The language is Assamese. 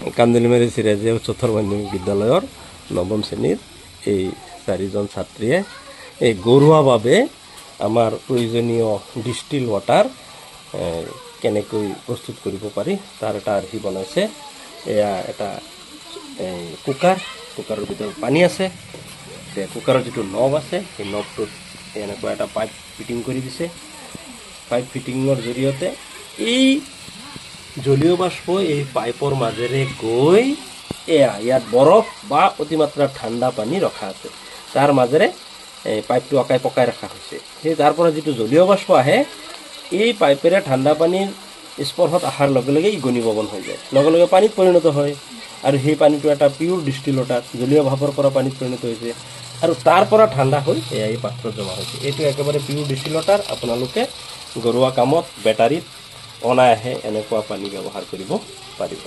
কান্দুলিমাৰী চিৰাজীয়া উচ্চতৰ মাধ্যমিক বিদ্যালয়ৰ নৱম শ্ৰেণীৰ এই 4জন ছাত্ৰীয়ে এই ঘৰুৱাভাৱে আমাৰ প্ৰয়োজনীয় ডিষ্টিল ৱাটাৰ কেনেকৈ প্ৰস্তুত কৰিব পাৰি তাৰ এটা আৰ্হি বনাইছে। এয়া এটা কুকাৰৰ ভিতৰত পানী আছে, কুকাৰৰ যিটো নব আছে সেই নবটোত এনেকুৱা এটা পাইপ ফিটিং কৰি দিছে। পাইপ ফিটিঙৰ জৰিয়তে এই জলীয় বাষ্প এই পাইপৰ মাজেৰে গৈ ইয়াত বৰফ বা অতিমাত্ৰা ঠাণ্ডা পানী ৰখা আছে, তাৰ মাজেৰে এই পাইপটো আঁকাই পকাই ৰখা হৈছে। সেই তাৰ পৰা যিটো জলীয় বাষ্প আহে এই পাইপেৰে ঠাণ্ডা পানীৰ স্পৰ্শত অহাৰ লগে লগে ই ঘনীভৱন হৈ যায়, লগে লগে পানীত পৰিণত হয় আৰু সেই পানীটো এটা পিয়ৰ ডিষ্টিল ৱাটাৰ জলীয় ভাৱৰ পৰা পানীত পৰিণত হৈছে আৰু তাৰ পৰা ঠাণ্ডা হৈ এই পাত্ৰত জমা হৈছে। এইটো একেবাৰে পিয়ৰ ডিষ্টিল ৱাটাৰ। আপোনালোকে ঘৰুৱা কামত বেটাৰীত অনায়াসে এনেকুৱা পানী ব্যৱহাৰ কৰিব পাৰিব।